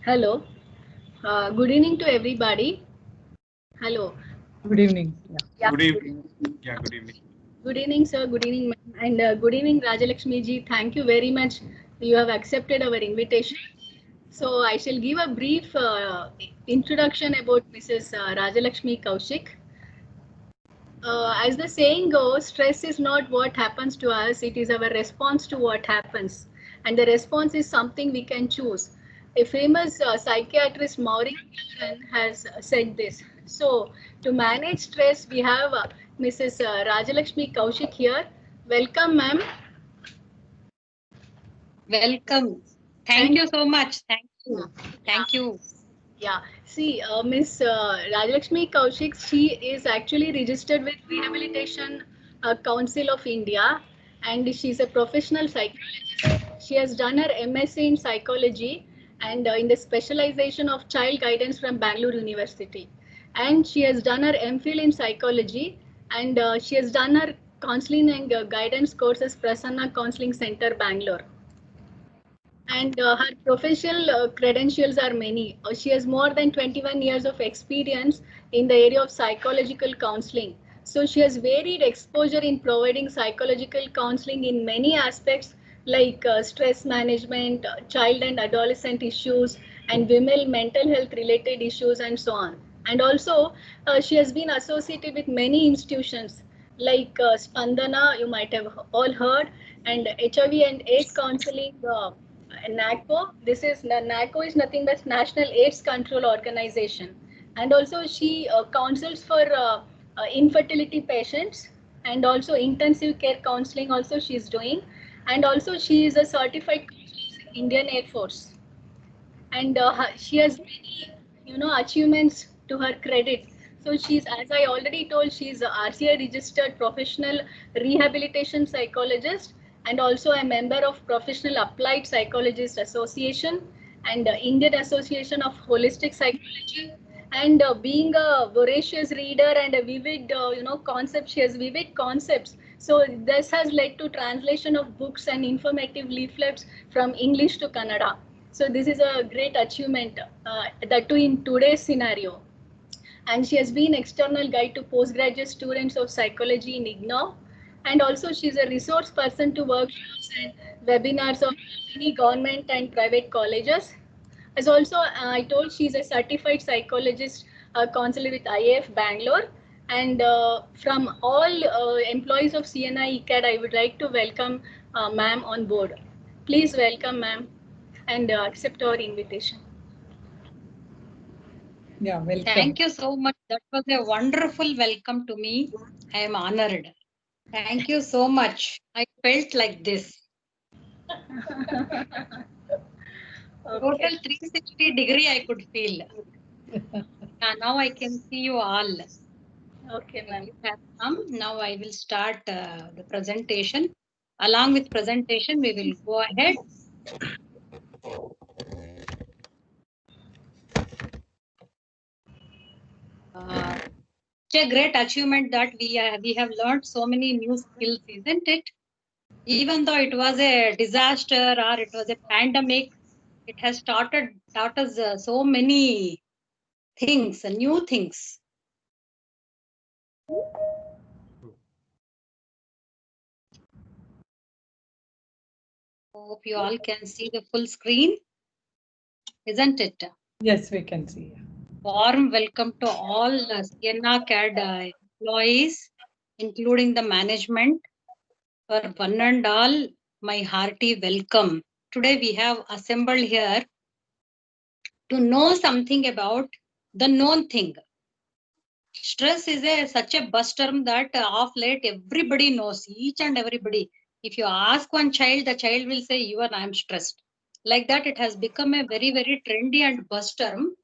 Hello. Good evening to everybody. Hello. Good evening. Yeah. Good evening. Yeah, good evening. Good evening, sir. Good evening, ma'am. And good evening, Rajalakshmi ji. Thank you very much. You have accepted our invitation. So I shall give a brief introduction about Mrs. Rajalakshmi Kaushik. As the saying goes, stress is not what happens to us, it is our response to what happens. And the response is something we can choose. A famous psychiatrist, Maureen Cullen, has said this. So, to manage stress, we have Mrs. Rajalakshmi Kaushik here. Welcome, ma'am. Welcome. Thank you so much. Thank you. Thank you. Yeah, see, Miss Rajalakshmi Kaushik, she is actually registered with Rehabilitation Council of India, and she's a professional psychologist. She has done her MSc in psychology and in the specialization of child guidance from Bangalore University. And she has done her MPhil in psychology, and she has done her counseling and guidance courses Prasanna Counseling Center, Bangalore. And her professional credentials are many. She has more than 21 years of experience in the area of psychological counseling. So she has varied exposure in providing psychological counseling in many aspects like stress management, child and adolescent issues, and women mental health related issues, and so on. And also, she has been associated with many institutions like Spandana, you might have all heard, and HIV and AIDS counseling. NACO. This is NACO is nothing but National AIDS Control Organization, and also she counsels for infertility patients, and also intensive care counseling. Also, she is doing, and also she is a certified counselor in Indian Air Force, and she has many achievements to her credit. So she's, as I already told, she's a RCI registered professional rehabilitation psychologist, and also a member of Professional Applied Psychologist Association and Indian Association of Holistic Psychology. And being a voracious reader and a vivid concept, she has vivid concepts. So this has led to translation of books and informative leaflets from English to Kannada. So this is a great achievement, that too in today's scenario. And she has been external guide to postgraduate students of psychology in IGNOU. And also she's a resource person to workshops and webinars of many government and private colleges. As also, I told, she's a certified psychologist counselor with IAF Bangalore. And from all employees of CNI ECAD, I would like to welcome ma'am on board. Please welcome ma'am and accept our invitation. Yeah, welcome. Thank you so much. That was a wonderful welcome to me. I am honored. Thank you so much. I felt like this. Total 360-degree I could feel. Now I can see you all. Okay, ma'am. You have come. Now I will start the presentation. Along with presentation, we will go ahead. It's a great achievement that we have learned so many new skills, isn't it? Even though it was a disaster or it was a pandemic, it has taught us so many things, new things. Hope you all can see the full screen, isn't it? Yes, we can see. Warm welcome to all Sienna CAD employees, including the management. For one and all, my hearty welcome. Today we have assembled here to know something about the known thing. Stress is such a buzz term that of late everybody knows, each and everybody. If you ask one child, the child will say, even I am stressed. Like that, it has become a very, very trendy and buzz term.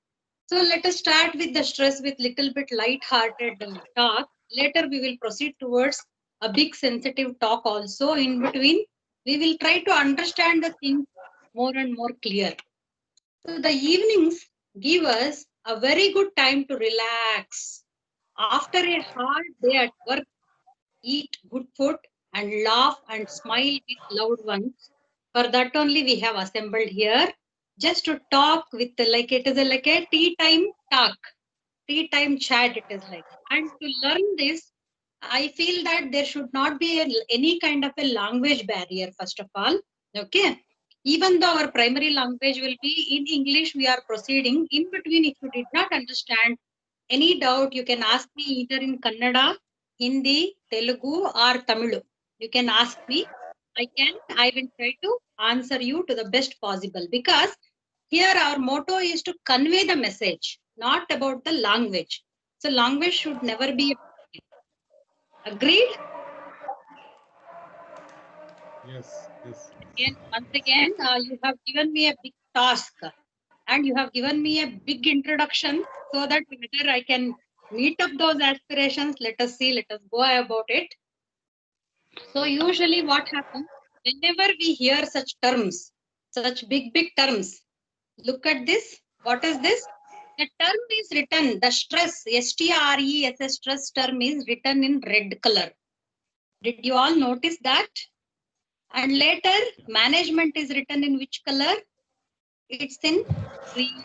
So let us start with the stress with little bit light-hearted talk. Later, we will proceed towards a big sensitive talk also. In between, we will try to understand the things more and more clear. So the evenings give us a very good time to relax. After a hard day at work, eat good food and laugh and smile with loved ones. For that only we have assembled here. just to talk with like it is like a tea time talk, tea time chat it is like. And to learn this, I feel that there should not be any kind of a language barrier, first of all. Okay. Even though our primary language will be in English, we are proceeding. In between, if you did not understand any doubt, you can ask me either in Kannada, Hindi, Telugu, or Tamil. You can ask me. I will try to answer you to the best possible, because here our motto is to convey the message, not about the language. So language should never be a agreed. Yes, yes. Again, once again, you have given me a big task and you have given me a big introduction so that whether I can meet up those aspirations. Let us see, let us go about it. So usually what happens whenever we hear such terms, such big terms, look at this. What is this? The term is written, the stress, S-T-R-E-S, stress term is written in red color. Did you all notice that? And later, management is written in which color? It's in green.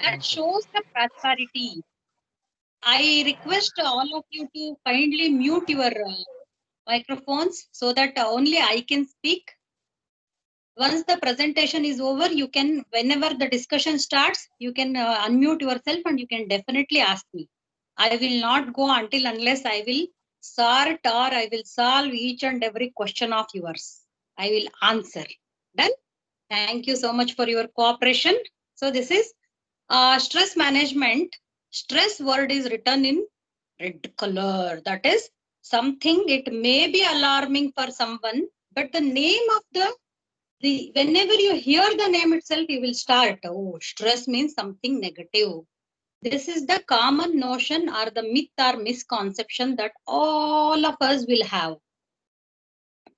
That shows the prosperity. I request all of you to kindly mute your microphones so that only I can speak. Once the presentation is over, you can, whenever the discussion starts, you can unmute yourself and you can definitely ask me. I will not go until unless I will sort or I will solve each and every question of yours. I will answer. Done? Thank you so much for your cooperation. So this is stress management. Stress word is written in red color. That is something, it may be alarming for someone, but the name of whenever you hear the name itself, you will start, oh, stress means something negative. This is the common notion or the myth or misconception that all of us will have.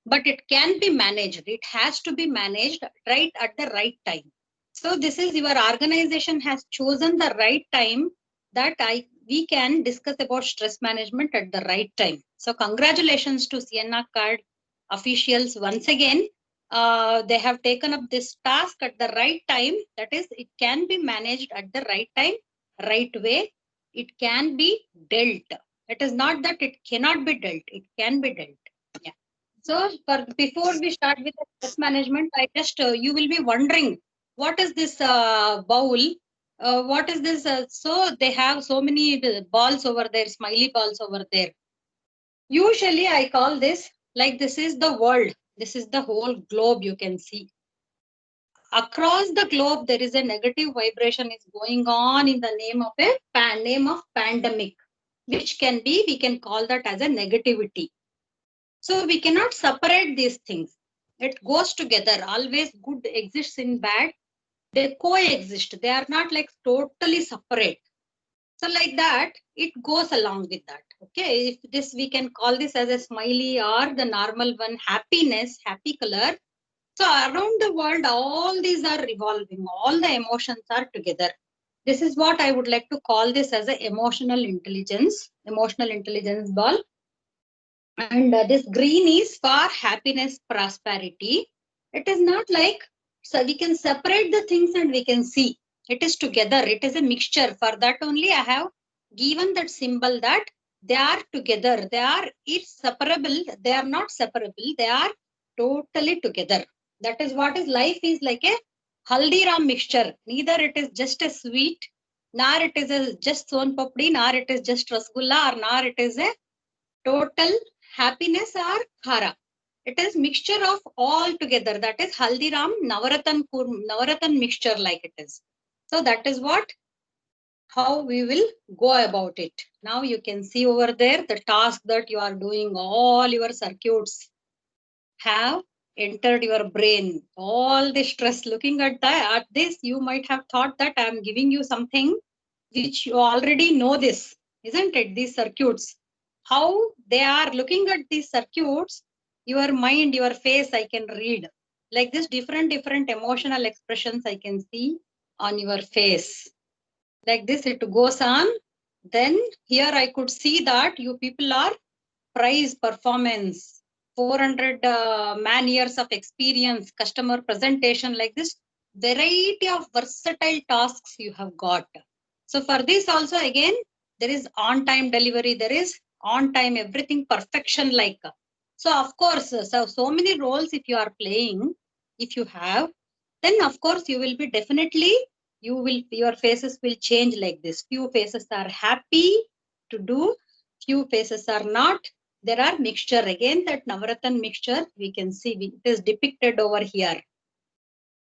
But it can be managed. It has to be managed right at the right time. So this is your organization has chosen the right time that we can discuss about stress management at the right time. So congratulations to Sienna Card officials once again. They have taken up this task at the right time. That is, it can be managed at the right time, right way. It can be dealt. It is not that it cannot be dealt. It can be dealt. Yeah. So before we start with the stress management, I just you will be wondering, what is this bowl? What is this? So they have so many balls over there, smiley balls over there. Usually I call this like this is the world. This is the whole globe you can see. Across the globe, there is a negative vibration is going on in the name of a pandemic, which can be, we can call that as a negativity. So we cannot separate these things. It goes together. Always good exists in bad. They coexist. They are not like totally separate. So like that, it goes along with that. Okay, if this, we can call this as a smiley or the normal one, happiness, happy color. So around the world, all these are revolving. All the emotions are together. This is what I would like to call this as a emotional intelligence ball. And this green is for happiness, prosperity. It is not like, so we can separate the things and we can see. It is together. It is a mixture. For that only I have given that symbol that they are together. They are inseparable. They are not separable. They are totally together. That is what is life is like a Haldiram mixture. Neither it is just a sweet, nor it is a just son papdi, nor it is just rasgulla, or nor it is a total happiness or khara. It is mixture of all together. That is Haldiram Navaratan mixture like it is. So that is what, how we will go about it. Now you can see over there the task that you are doing. All your circuits have entered your brain. All the stress. Looking at this, you might have thought that I am giving you something which you already know this, isn't it? These circuits. How they are looking at these circuits, your mind, your face, I can read. Like this, different emotional expressions I can see on your face. Like this, it goes on. Then here I could see that you people are prize performance. 400 man years of experience, customer presentation like this, variety of versatile tasks you have got. So for this also again, there is on-time delivery, there is on-time everything perfection like. So of course, so many roles if you are playing, if you have, then of course you will be definitely, your faces will change like this. Few faces are happy to do, few faces are not. There are mixture again, that Navratan mixture we can see, it is depicted over here.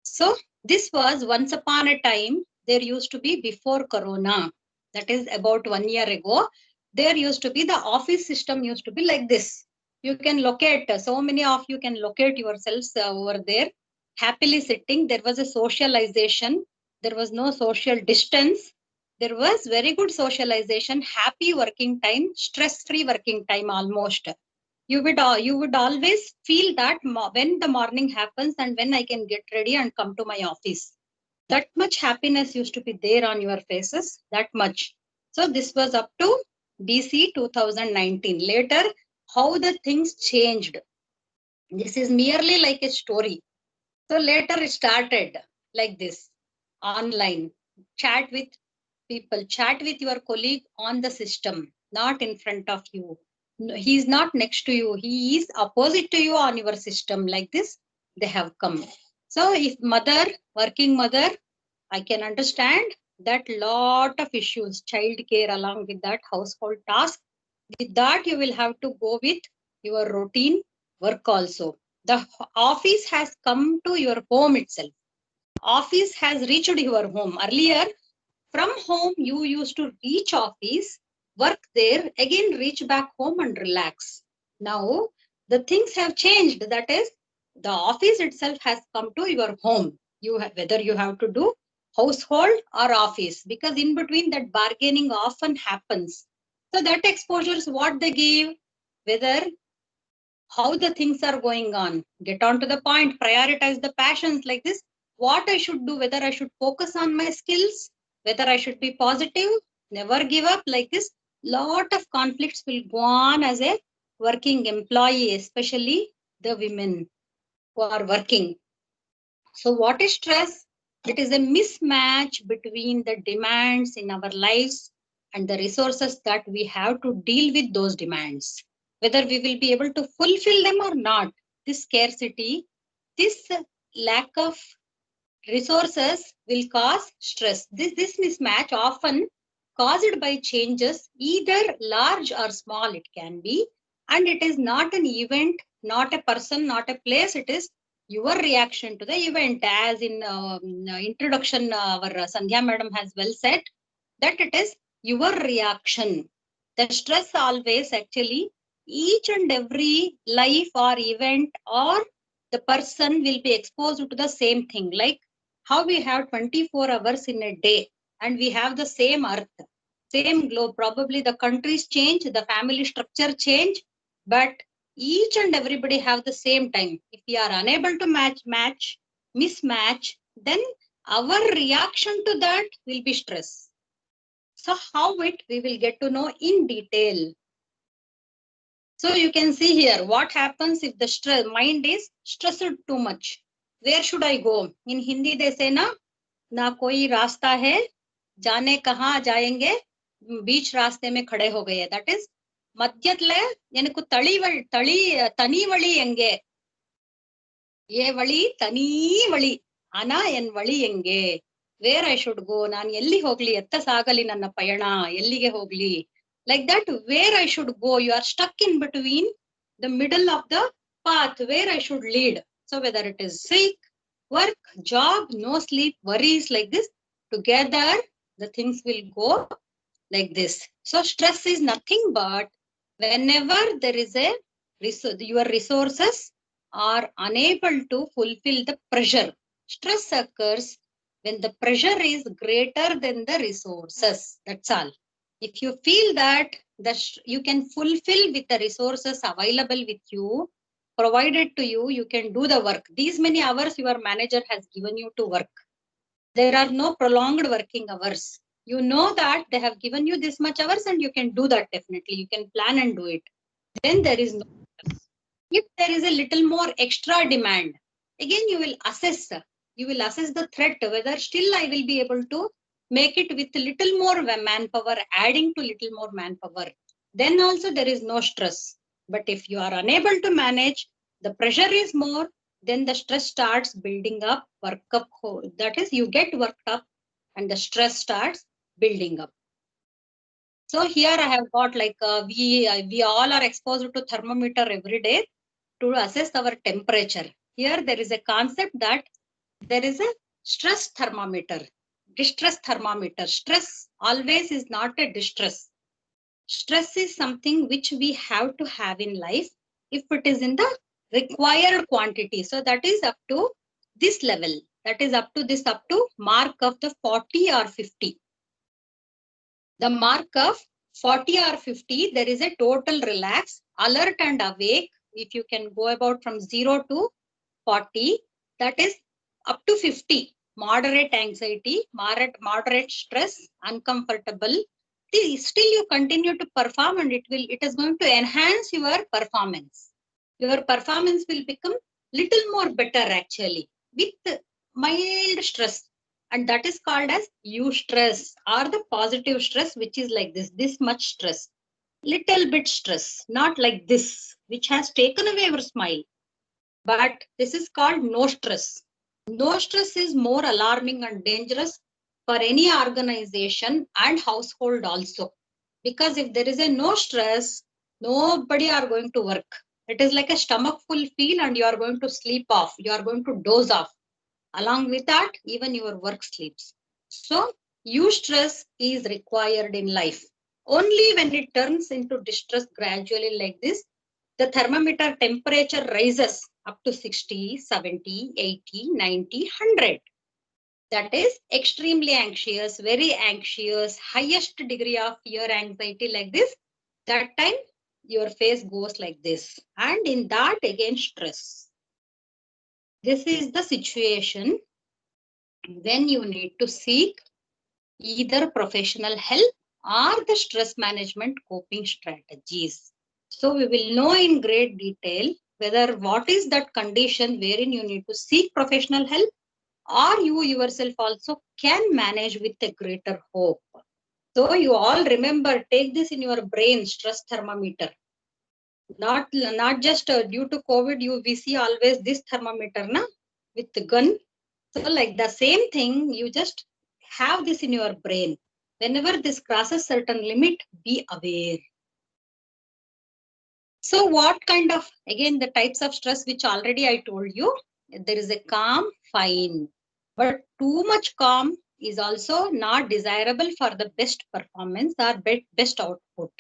So this was once upon a time, there used to be before Corona, that is about 1 year ago, there used to be the office system used to be like this. You can locate, so many of you can locate yourselves over there, happily sitting. There was a socialization, there was no social distance, there was very good socialization, happy working time, stress-free working time almost. You would always feel that when the morning happens and when I can get ready and come to my office. That much happiness used to be there on your faces, that much. So this was up to BC 2019. Later, how the things changed. This is merely like a story. So later it started like this, online, chat with people, chat with your colleague on the system, not in front of you. No, he is not next to you. He is opposite to you on your system. Like this, they have come. So if mother, working mother, I can understand that lot of issues, child care along with that household task. With that, you will have to go with your routine work also. The office has come to your home itself. Office has reached your home. Earlier, from home, you used to reach office, work there, again reach back home and relax. Now, the things have changed. That is, the office itself has come to your home. Whether you have to do household or office, because in between that bargaining often happens. So that exposure is what they give, whether how the things are going on. Get on to the point, prioritize the passions like this. What I should do, whether I should focus on my skills, whether I should be positive, never give up like this. Lot of conflicts will go on as a working employee, especially the women who are working. So what is stress? It is a mismatch between the demands in our lives and the resources that we have to deal with those demands. Whether we will be able to fulfill them or not. This scarcity, this lack of resources will cause stress. This mismatch often caused by changes, either large or small it can be, and it is not an event, not a person, not a place, it is your reaction to the event. As in introduction, our Sandhya madam has well said that it is your reaction. The stress always actually, each and every life or event or the person will be exposed to the same thing. Like how we have 24 hours in a day and we have the same earth, same globe. Probably the countries change, the family structure change, but each and everybody have the same time. If we are unable to mismatch, then our reaction to that will be stress. So how we will get to know in detail. So you can see here what happens if the mind is stressed too much. Where should I go? In Hindi they say na koi rasta hai, जाने कहाँ जाएंगे, बीच रास्ते में खड़े हो गए. That is ಮಧ್ಯದಲ್ಲೇ எனக்கு ತನಿ ವಳಿ ಹೆಂಗೆ, ಏ ವಳಿ ತನಿ ವಳಿ ಅನ ಎನ್ ವಳಿ ಹೆಂಗೆ, ವೇರ್ ಐ ಶುಡ್ ಗೋ, ನಾನು ಎಲ್ಲಿ ಹೋಗ್ಲಿ, ಎತ್ತ ಸಾಗಲಿ ನನ್ನ ಪಯಣ, ಎಲ್ಲಿಗೆ ಹೋಗ್ಲಿ, like that, where I should go. You are stuck in between the middle of the path where I should lead. So whether it is sick, work, job, no sleep, worries like this, together the things will go like this. So stress is nothing but whenever there is your resources are unable to fulfill the pressure. Stress occurs when the pressure is greater than the resources. That's all. If you feel that you can fulfill with the resources available with you, provided to you, you can do the work. These many hours your manager has given you to work. There are no prolonged working hours. You know that they have given you this much hours and you can do that definitely. You can plan and do it. Then there is no stress. If there is a little more extra demand, again you will assess the threat, whether still I will be able to make it with a little more manpower, adding to little more manpower. Then also there is no stress. But if you are unable to manage, the pressure is more, then the stress starts building up, that is, you get worked up and the stress starts building up. So here I have got like we all are exposed to thermometer every day to assess our temperature. Here there is a concept that there is a stress thermometer, distress thermometer. Stress always is not a distress. Stress is something which we have to have in life if it is in the required quantity. So that is up to this level. That is up to mark of the 40 or 50. The mark of 40 or 50, there is a total relax, alert and awake. If you can go about from 0 to 40, that is up to 50. Moderate anxiety, moderate stress, uncomfortable. Still you continue to perform and it is going to enhance your performance. Your performance will become little more better actually with mild stress. And that is called as eustress or the positive stress, which is like this much stress. Little bit stress, not like this, which has taken away your smile. But this is called no stress. No stress is more alarming and dangerous for any organization and household also. Because if there is a no stress, nobody are going to work. It is like a stomach full feel and you are going to sleep off. You are going to doze off. Along with that, even your work sleeps. So, eustress is required in life. Only when it turns into distress gradually like this, the thermometer temperature rises up to 60, 70, 80, 90, 100. That is extremely anxious, very anxious, highest degree of fear, anxiety like this. That time, your face goes like this. And in that, again, stress. This is the situation when you need to seek either professional help or the stress management coping strategies. So we will know in great detail whether what is that condition wherein you need to seek professional help or you yourself also can manage with a greater hope. So you all remember, take this in your brain, stress thermometer. Not just due to COVID, we see always this thermometer with the gun. So like the same thing, you just have this in your brain. Whenever this crosses certain limit, be aware. So what kind of, again, the types of stress which already I told you, there is a calm, fine. But too much calm is also not desirable for the best performance or best output.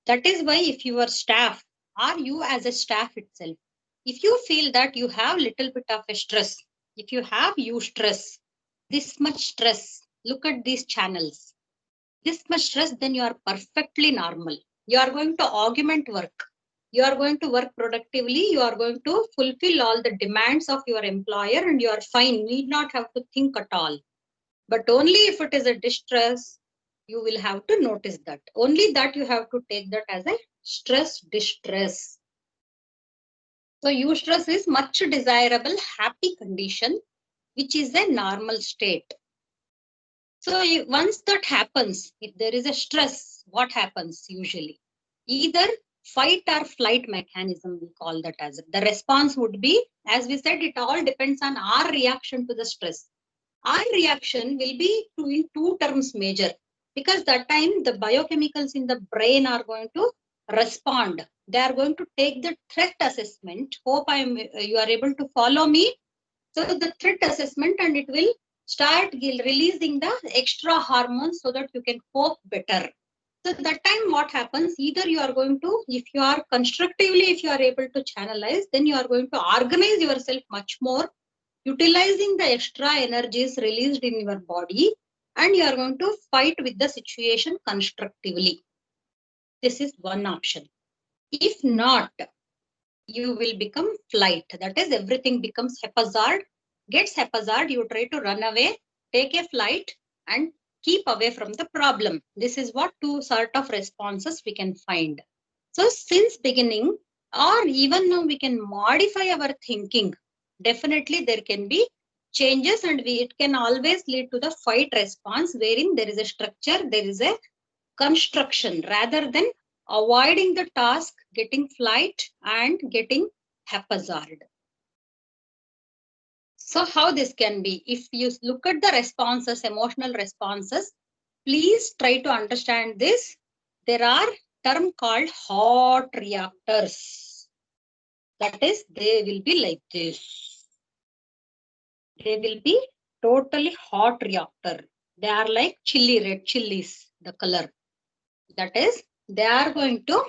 That is why if your staff or you as a staff itself, if you feel that you have little bit of a stress, if you have eustress, this much stress, look at these channels. This much stress, then you are perfectly normal. You are going to augment work. You are going to work productively. You are going to fulfill all the demands of your employer and you are fine. Need not have to think at all. But only if it is a distress, you will have to notice that. Only that you have to take that as a stress distress. So eustress is much desirable, happy condition, which is a normal state. So once that happens, if there is a stress, what happens usually? Either fight or flight mechanism, we call that as the response would be, as we said, it all depends on our reaction to the stress. Our reaction will be in two terms major, because that time the biochemicals in the brain are going to respond. They are going to take the threat assessment. Hope you are able to follow me. So the threat assessment and it will start releasing the extra hormones so that you can cope better. So that time what happens, either you are going to, if you are constructively, if you are able to channelize, then you are going to organize yourself much more, utilizing the extra energies released in your body, and you are going to fight with the situation constructively. This is one option. If not, you will become flight. That is, everything becomes haphazard, gets haphazard, you try to run away, take a flight and keep away from the problem. This is what two sort of responses we can find. So since beginning, or even now we can modify our thinking. Definitely there can be changes, and it can always lead to the fight response, wherein there is a structure, there is a construction, rather than avoiding the task, getting flight and getting haphazard. So how this can be? If you look at the responses, emotional responses, please try to understand this. There are term called hot reactors. That is, they will be like this. They will be totally hot reactor. They are like chili, red chilies, the color. That is, they are going to,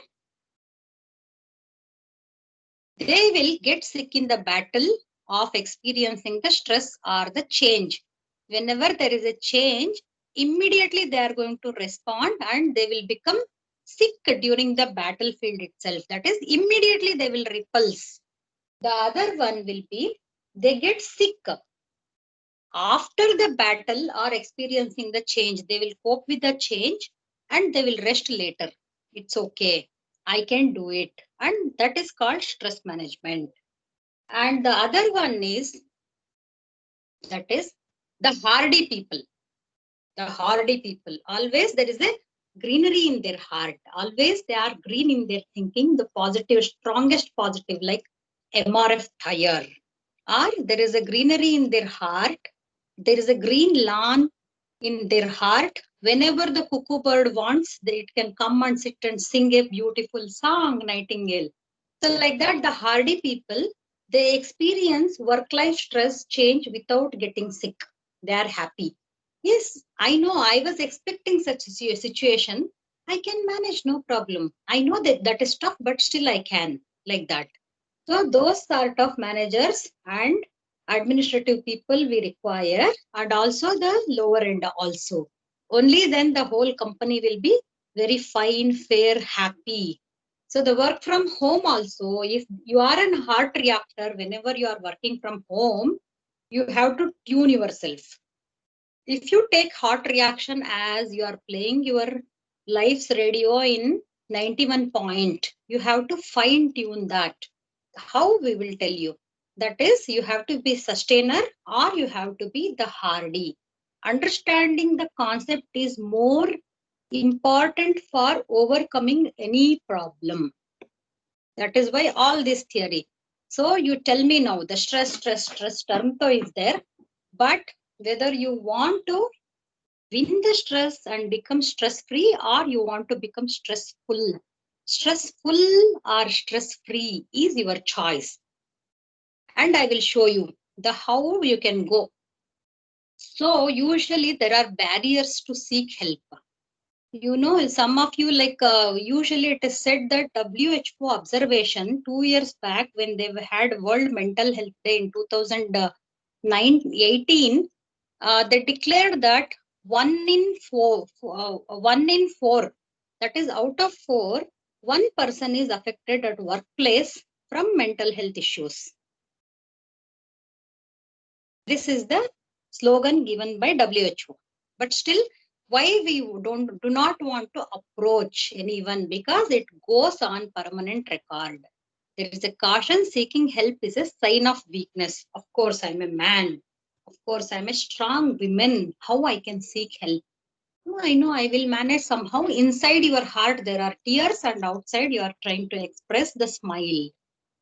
they will get sick in the battle of experiencing the stress or the change. Whenever there is a change, immediately they are going to respond and they will become sick during the battlefield itself. That is, immediately they will repulse. The other one will be, they get sick after the battle or experiencing the change. They will cope with the change and they will rest later. It's okay, I can do it. And that is called stress management. And the other one is, that is the hardy people. The hardy people, always there is a greenery in their heart. Always they are green in their thinking, the positive, strongest positive, like MRF tire. Or there is a greenery in their heart. There is a green lawn in their heart. Whenever the cuckoo bird wants, it can come and sit and sing a beautiful song, nightingale. So like that, the hardy people, they experience work-life stress change without getting sick. They are happy. Yes, I know, I was expecting such a situation. I can manage, no problem. I know that that is tough, but still I can, like that. So those sort of managers and administrative people we require, and also the lower end also. Only then the whole company will be very fine, fair, happy. So the work from home also, if you are an heart reactor, whenever you are working from home, you have to tune yourself. If you take heart reaction as you are playing your life's radio in 91 point, you have to fine tune that. How we will tell you? That is, you have to be sustainer or you have to be the hardy. Understanding the concept is more important for overcoming any problem. That is why all this theory. So you tell me now, the stress term is there, but whether you want to win the stress and become stress free, or you want to become stressful. Stressful or stress free is your choice. And I will show you the how you can go. So usually there are barriers to seek help. You know, some of you usually it is said that WHO observation 2 years back when they had World Mental Health Day in 2018, they declared that 1 in 4, that is out of 4, one person is affected at workplace from mental health issues. This is the slogan given by WHO. But still, why we do not want to approach anyone? Because it goes on permanent record. There is a caution, seeking help is a sign of weakness. Of course, I'm a man. Of course, I'm a strong woman. How I can seek help? No, I know I will manage somehow. Inside your heart, there are tears, and outside you are trying to express the smile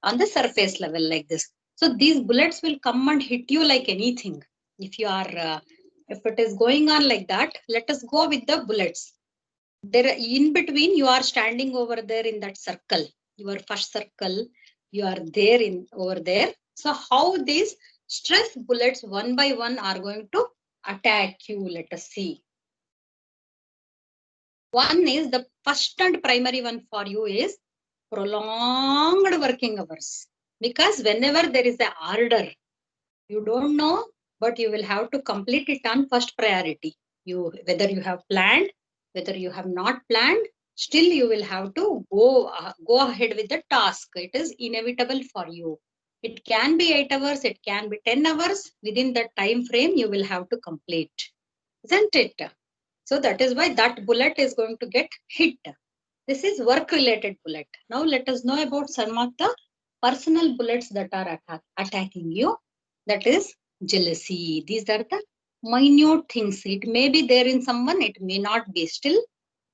on the surface level like this. So these bullets will come and hit you like anything. If you are, if it is going on like that, let us go with the bullets. There, in between, you are standing over there in that circle, your first circle. You are there in over there. So how these stress bullets one by one are going to attack you? Let us see. One is the first and primary one for you is prolonged working hours. Because whenever there is an order, you don't know, but you will have to complete it on first priority. You, whether you have planned, whether you have not planned, still you will have to go ahead with the task. It is inevitable for you. It can be 8 hours, it can be 10 hours. Within that time frame, you will have to complete. Isn't it? So that is why that bullet is going to get hit. This is work-related bullet. Now let us know about some of the personal bullets that are attacking you. That is jealousy. These are the minute things. It may be there in someone, it may not be. Still,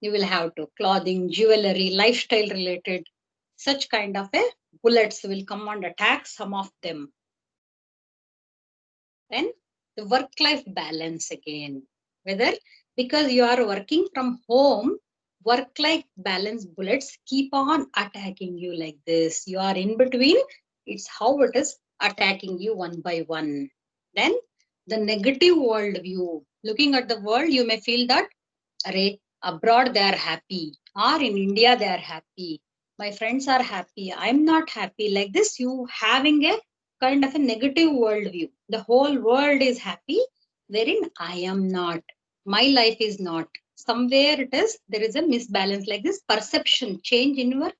you will have to. Clothing, jewelry, lifestyle related, such kind of a bullets will come and attack some of them. Then the work-life balance again. Whether because you are working from home, work-life balance bullets keep on attacking you like this. You are in between. It's how it is attacking you one by one. Then the negative worldview. Looking at the world, you may feel that array, abroad they are happy, or in India they are happy. My friends are happy. I'm not happy. Like this, you having a kind of a negative worldview. The whole world is happy, wherein I am not. My life is not. Somewhere it is, there is a misbalance like this perception, change in your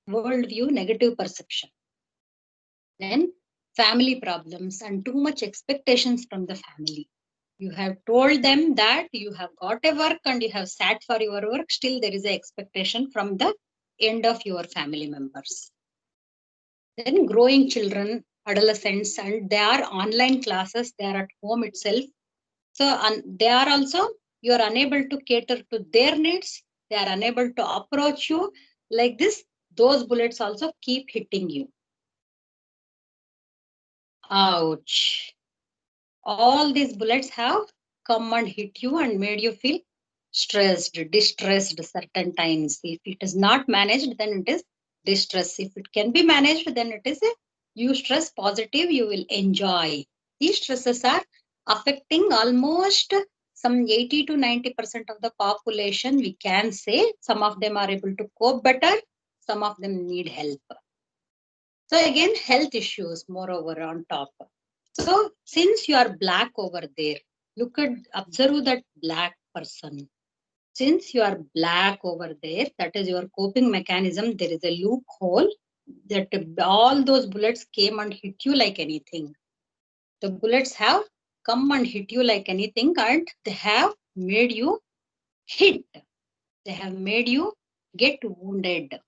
worldview, negative perception. Then family problems and too much expectations from the family. You have told them that you have got a work and you have sat for your work. Still, there is an expectation from the end of your family members. Then growing children, adolescents, and they are online classes. They are at home itself. So they are also, you are unable to cater to their needs. They are unable to approach you like this. Those bullets also keep hitting you. Ouch. All these bullets have come and hit you and made you feel stressed, distressed certain times. If it is not managed, then it is distress. If it can be managed, then it is a eustress positive, you will enjoy. These stresses are affecting almost some 80 to 90% of the population. We can say some of them are able to cope better, some of them need help. So again, health issues moreover on top. So since you are black over there, observe that black person. Since you are black over there, that is your coping mechanism. There is a loophole that all those bullets came and hit you like anything. The bullets have come and hit you like anything, and they have made you hit. They have made you get wounded.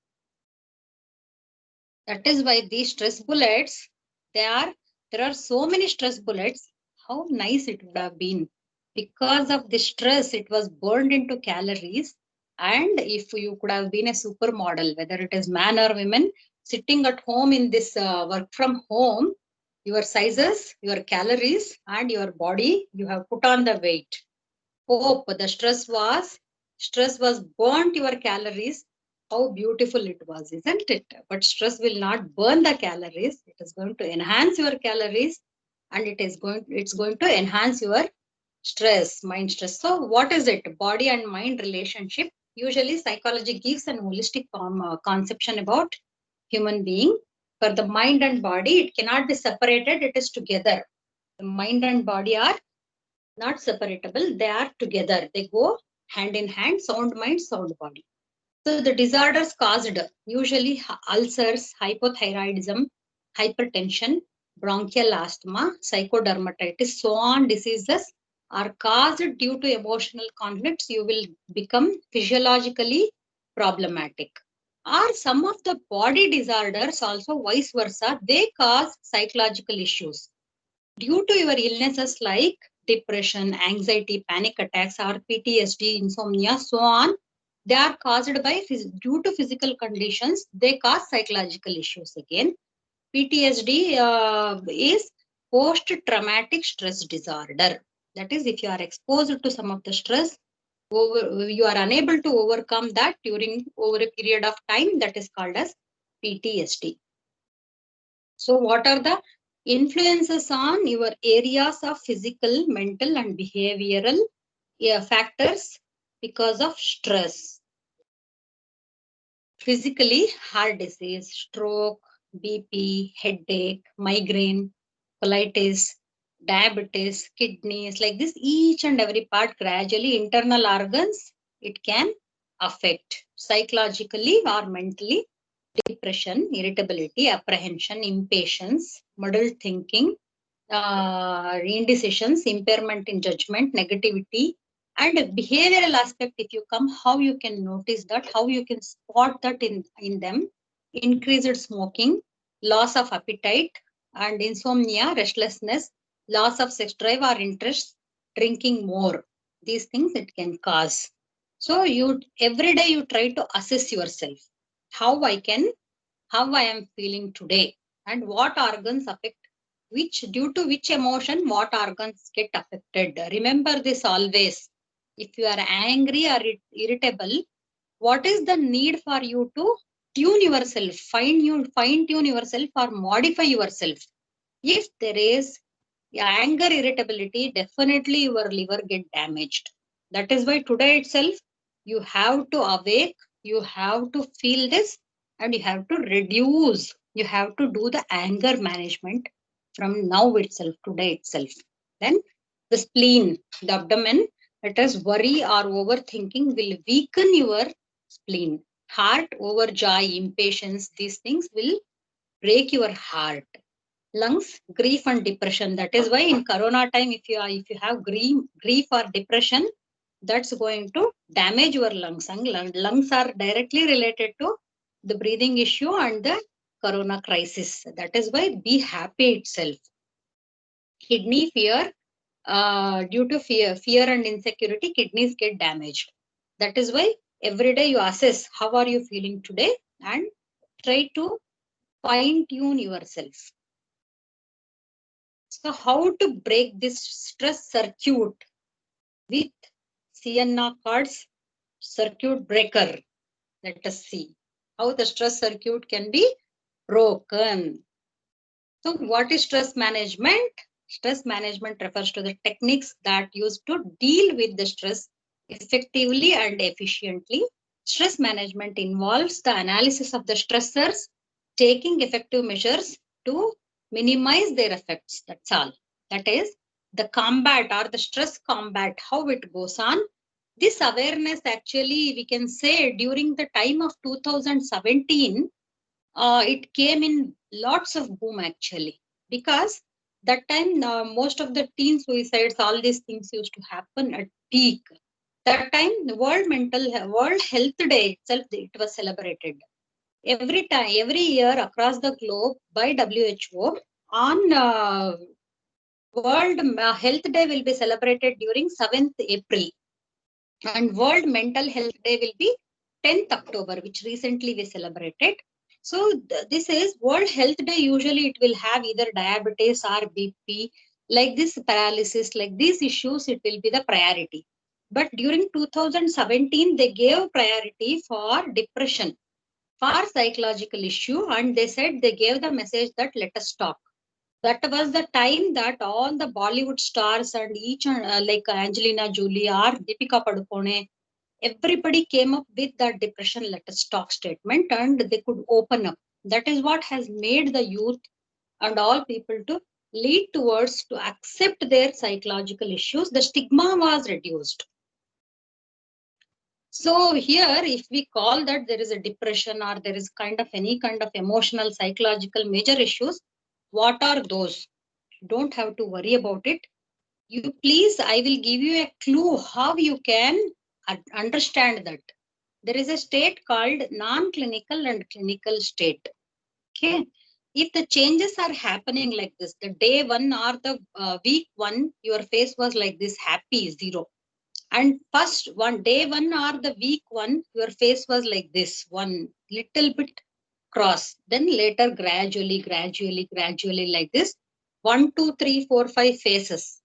That is why these stress bullets, there are so many stress bullets. How nice it would have been. Because of the stress, it was burned into calories. And if you could have been a supermodel, whether it is man or women, sitting at home in this work from home, your sizes, your calories, and your body, you have put on the weight. Hope the stress was burnt your calories. How beautiful it was, isn't it? But stress will not burn the calories. It is going to enhance your calories, and it's going to enhance your stress, mind stress. So what is it? Body and mind relationship. Usually psychology gives an holistic conception about human being. For the mind and body, it cannot be separated. It is together. The mind and body are not separable. They are together. They go hand in hand, sound mind, sound body. So the disorders caused usually ulcers, hypothyroidism, hypertension, bronchial asthma, psychodermatitis, so on diseases are caused due to emotional conflicts. You will become physiologically problematic. Or some of the body disorders also vice versa, they cause psychological issues. Due to your illnesses like depression, anxiety, panic attacks, or PTSD, insomnia, so on, they are caused by due to physical conditions. They cause psychological issues again. PTSD is post-traumatic stress disorder. That is, if you are exposed to some of the stress, you are unable to overcome that over a period of time. That is called as PTSD. So, what are the influences on your areas of physical, mental, and behavioral factors because of stress? Physically, heart disease, stroke, BP, headache, migraine, colitis, diabetes, kidneys, like this, each and every part gradually, internal organs, it can affect psychologically or mentally. Depression, irritability, apprehension, impatience, muddled thinking, indecisions, impairment in judgment, negativity, And a behavioral aspect, if you come, how you can notice that, how you can spot that in them: increased smoking, loss of appetite, and insomnia, restlessness, loss of sex drive or interest, drinking more. These things it can cause. So you every day you try to assess yourself, how I am feeling today, and what organs affect which, due to which emotion, what organs get affected. Remember this always. If you are angry or irritable, what is the need for you to tune yourself, fine tune yourself or modify yourself? If there is anger, irritability, definitely your liver get damaged. That is why today itself you have to awake, you have to feel this, and you have to reduce, you have to do the anger management from now itself, today itself. Then the spleen, the abdomen, let us worry or overthinking will weaken your spleen. Heart, overjoy, impatience, these things will break your heart. Lungs, grief and depression. That is why in corona time, if you have grief or depression, that's going to damage your lungs. And lungs are directly related to the breathing issue and the corona crisis. That is why be happy itself. Kidney, fear, due to fear and insecurity, kidneys get damaged. That is why every day you assess how are you feeling today and try to fine tune yourself. So how to break this stress circuit with Sienna cards circuit breaker? Let us see how the stress circuit can be broken. So what is stress management? Stress management refers to the techniques that used to deal with the stress effectively and efficiently. Stress management involves the analysis of the stressors, taking effective measures to minimize their effects. That's all. That is the combat or the stress combat, how it goes on. This awareness actually, we can say during the time of 2017, it came in lots of boom actually, because that time most of the teen suicides, all these things used to happen at peak. That time the World Health Day itself, it was celebrated every year across the globe by WHO. On World Health Day will be celebrated during 7th April, and World Mental Health Day will be 10th October, which recently we celebrated. So this is World Health Day. Usually it will have either diabetes or BP, like this paralysis, like these issues, it will be the priority. But during 2017, they gave priority for depression, for psychological issue, and they said, they gave the message that let us talk. That was the time that all the Bollywood stars and each like Angelina Jolie or Deepika Padukone, everybody came up with that depression let us talk statement, and they could open up. That is what has made the youth and all people to lead towards to accept their psychological issues. The stigma was reduced. So here, if we call that there is a depression or there is kind of any kind of emotional, psychological major issues, what are those? Don't have to worry about it. You please, I will give you a clue how you can understand that. There is a state called non-clinical and clinical state. Okay. If the changes are happening like this, the day one or the week one, your face was like this, happy, 0. And first one, day one or the week one, your face was like this, one little bit cross. Then later gradually like this, 1, 2, 3, 4, 5 phases.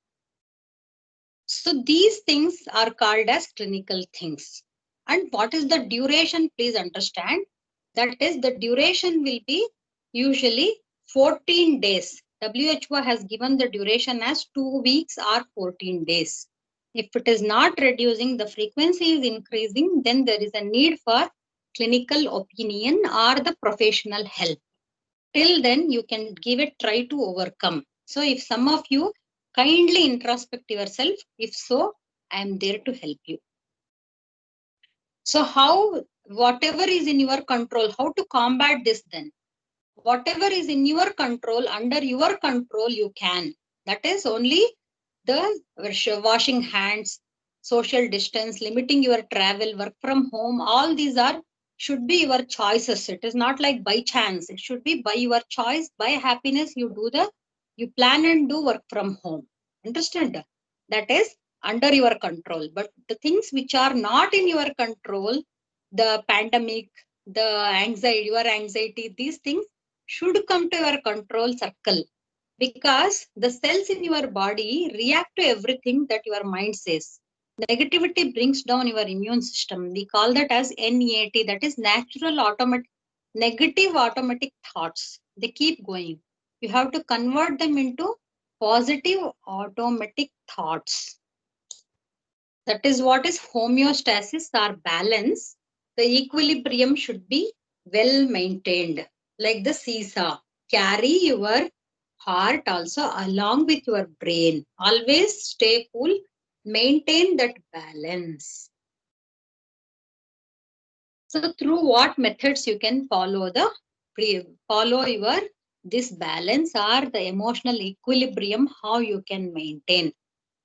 So these things are called as clinical things. And what is the duration? Please understand. That is, the duration will be usually 14 days. WHO has given the duration as 2 weeks or 14 days. If it is not reducing, the frequency is increasing, then there is a need for clinical opinion or the professional help. Till then, you can give it try to overcome. So if some of you kindly introspect yourself, if so, I am there to help you. So how, whatever is in your control, how to combat this then? Whatever is in your control, under your control, you can. That is only the washing hands, social distance, limiting your travel, work from home, all these should be your choices. It is not like by chance. It should be by your choice, by happiness. You plan and do work from home. Understand? That is under your control. But the things which are not in your control, the pandemic, the anxiety, your anxiety, these things should come to your control circle, because the cells in your body react to everything that your mind says. Negativity brings down your immune system. We call that as NAT, that is natural automatic, negative automatic thoughts. They keep going. You have to convert them into positive automatic thoughts. That is what is homeostasis or balance. The equilibrium should be well maintained, like the seesaw. Carry your heart also along with your brain. Always stay cool, maintain that balance. So through what methods you can follow your this balance or the emotional equilibrium, how you can maintain.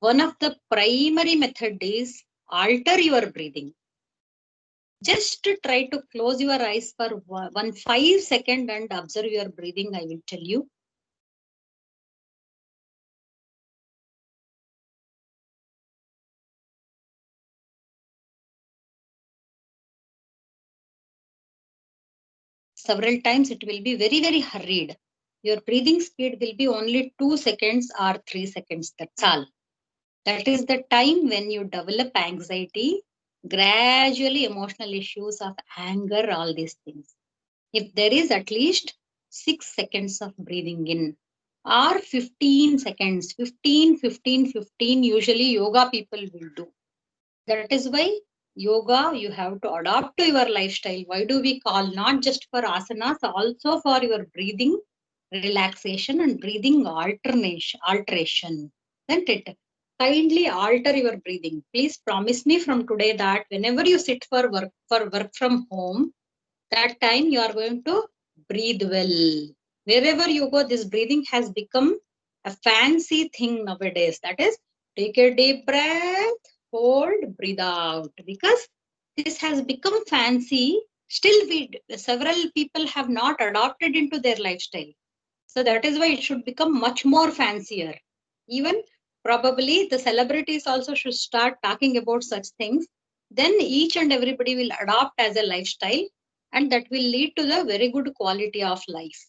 One of the primary method is alter your breathing. Just try to close your eyes for 5 seconds and observe your breathing. I will tell you. Several times it will be very, very hurried. Your breathing speed will be only 2 seconds or 3 seconds. That's all. That is the time when you develop anxiety, gradually emotional issues of anger, all these things. If there is at least 6 seconds of breathing in or 15 seconds, 15, 15, 15, usually yoga people will do. That is why yoga you have to adopt to your lifestyle. Why do we call not just for asanas, also for your breathing relaxation and breathing alteration. Isn't it? Kindly alter your breathing. Please promise me from today that whenever you sit for work from home, that time you are going to breathe well. Wherever you go, this breathing has become a fancy thing nowadays. That is, take a deep breath, hold, breathe out. Because this has become fancy, still several people have not adopted into their lifestyle. So that is why it should become much more fancier. Even probably the celebrities also should start talking about such things. Then each and everybody will adopt as a lifestyle, and that will lead to the very good quality of life.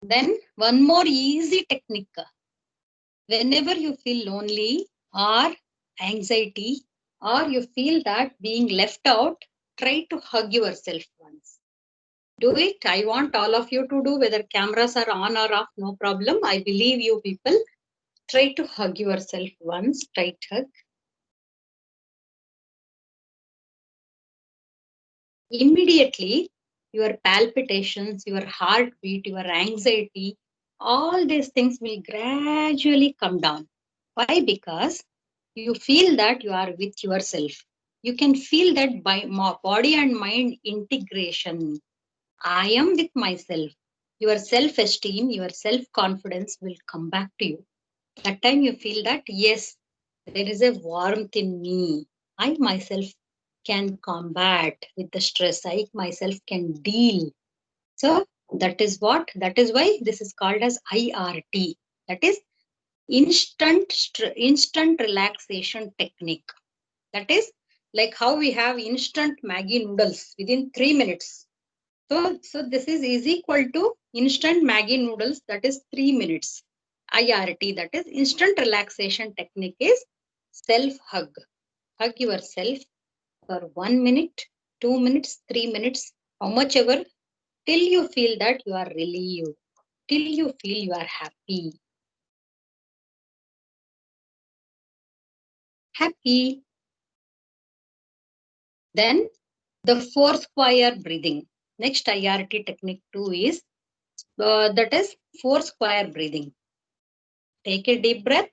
Then one more easy technique. Whenever you feel lonely or anxiety, or you feel that being left out, try to hug yourself once. Do it. I want all of you to do, whether cameras are on or off, no problem. I believe you people. Try to hug yourself once, tight hug. Immediately, your palpitations, your heartbeat, your anxiety, all these things will gradually come down. Why? Because you feel that you are with yourself. You can feel that by body and mind integration. I am with myself. Your self-esteem, your self-confidence will come back to you. That time you feel that, yes, there is a warmth in me. I myself can combat with the stress. I myself can deal. So that is why this is called as IRT. That is instant relaxation technique. That is like how we have instant Maggi noodles within 3 minutes. So this is equal to instant Maggi noodles, that is 3 minutes. IRT, that is instant relaxation technique, is self-hug. Hug yourself for 1 minute, 2 minutes, 3 minutes, how much ever, till you feel that you are relieved, till you feel you are happy. Happy. Then the 4-square breathing. Next IRT technique 2 is that is 4-square breathing. Take a deep breath,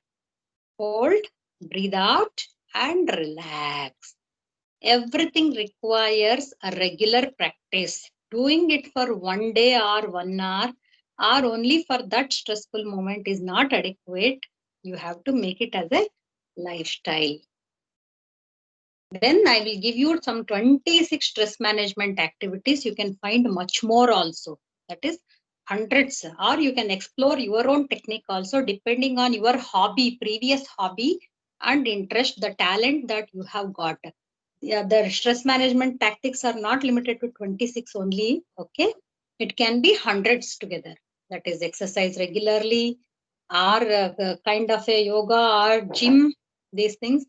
hold, breathe out, and relax. Everything requires a regular practice. Doing it for 1 day or 1 hour or only for that stressful moment is not adequate. You have to make it as a lifestyle. Then I will give you some 26 stress management activities. You can find much more also. That is hundreds, or you can explore your own technique also depending on your hobby, previous hobby and interest, the talent that you have got. Yeah, the stress management tactics are not limited to 26 only. Okay. It can be hundreds together. That is exercise regularly, or kind of a yoga or gym, these things,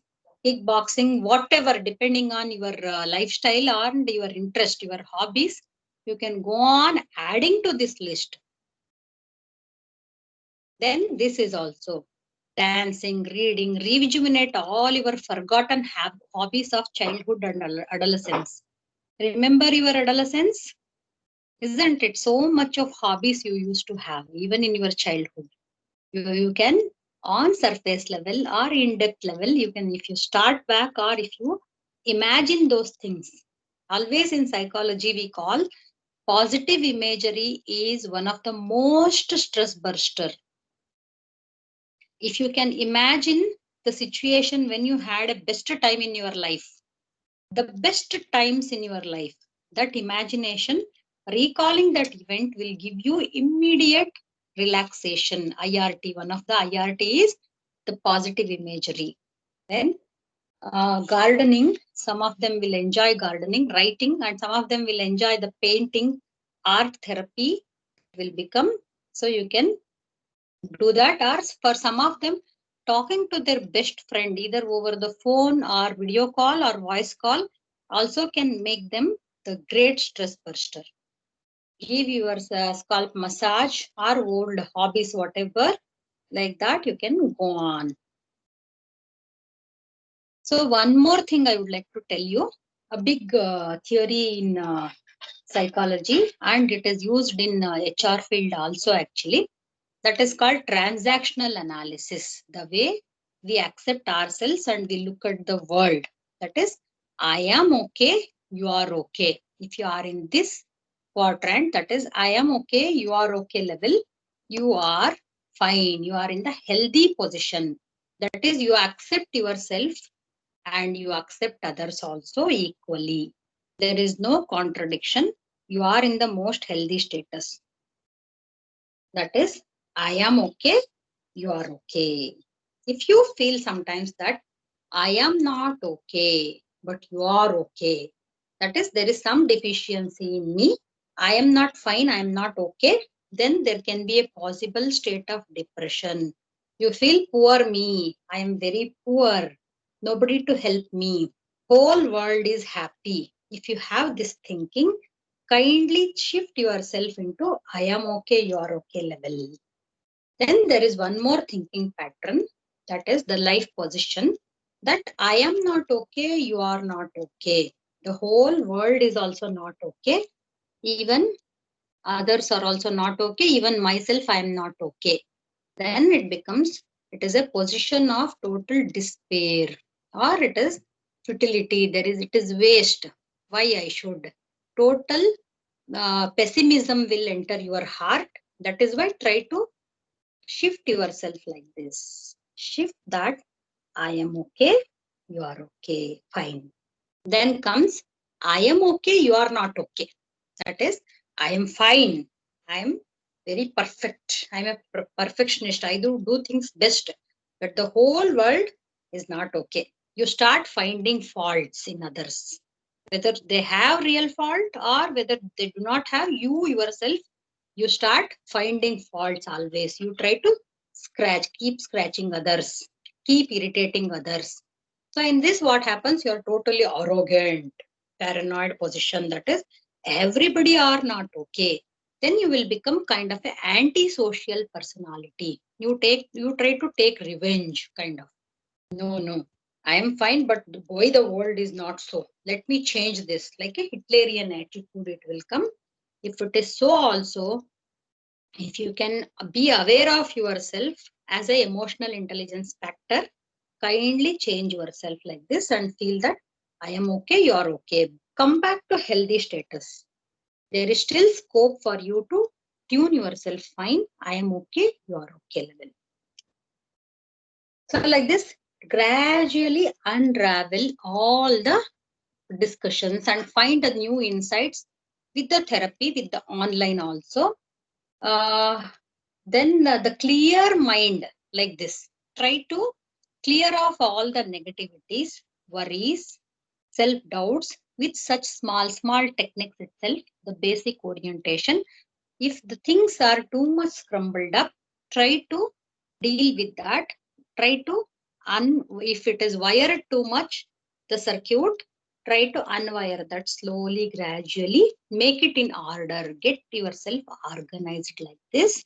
kickboxing, whatever, depending on your lifestyle and your interest, your hobbies, you can go on adding to this list. Then this is also dancing, reading, rejuvenate all your forgotten hobbies of childhood and adolescence. Remember your adolescence? Isn't it so much of hobbies you used to have, even in your childhood? You can, on surface level or in depth level, you can, if you start back or if you imagine those things. Always in psychology, we call positive imagery is one of the most stress burster. If you can imagine the situation when you had a best time in your life, the best times in your life, that imagination, recalling that event will give you immediate relaxation. IRT, one of the IRT is the positive imagery. Then gardening, some of them will enjoy gardening, writing, and some of them will enjoy the painting, art therapy will become. So you can do that, or for some of them, talking to their best friend either over the phone or video call or voice call also can make them the great stress buster. Give your scalp massage or old hobbies, whatever, like that you can go on. So one more thing I would like to tell you, a big theory in psychology, and it is used in HR field also actually. That is called transactional analysis. The way we accept ourselves and we look at the world. That is, I am okay, you are okay. If you are in this quadrant, that is, I am okay, you are okay level, you are fine, you are in the healthy position. That is, you accept yourself and you accept others also equally. There is no contradiction. You are in the most healthy status. That is, I am okay, you are okay. If you feel sometimes that I am not okay, but you are okay, that is, there is some deficiency in me, I am not fine, I am not okay, then there can be a possible state of depression. You feel poor me, I am very poor, nobody to help me, whole world is happy. If you have this thinking, kindly shift yourself into I am okay, you are okay level. Then there is one more thinking pattern, that is the life position, that I am not okay, you are not okay. The whole world is also not okay. Even others are also not okay. Even myself, I am not okay. Then it becomes, it is a position of total despair, or it is futility. It is waste. Why I should? Total pessimism will enter your heart. That is why try to shift yourself like this. Shift that I am okay, you are okay, fine. Then comes I am okay, you are not okay. That is, I am fine. I am very perfect. I am a perfectionist. I do things best. But the whole world is not okay. You start finding faults in others. Whether they have real fault or whether they do not have, you yourself, you start finding faults always. You try to keep scratching others, keep irritating others. So in this, what happens? You're totally arrogant, paranoid position. That is, everybody are not okay. Then you will become kind of an antisocial personality. You try to take revenge, kind of. No, I am fine, but boy, the world is not so. Let me change this. Like a Hitlerian attitude, it will come. If it is so also, if you can be aware of yourself as an emotional intelligence factor, kindly change yourself like this and feel that I am okay, you are okay. Come back to healthy status. There is still scope for you to tune yourself fine. I am okay, you are okay level. So like this, gradually unravel all the discussions and find the new insights with the therapy, with the online also. Then the clear mind like this. Try to clear off all the negativities, worries, self-doubts with such small techniques itself, the basic orientation. If the things are too much scrambled up, try to deal with that. Try to, if it is wired too much, the circuit, try to unwire that slowly, gradually, make it in order. Get yourself organized like this.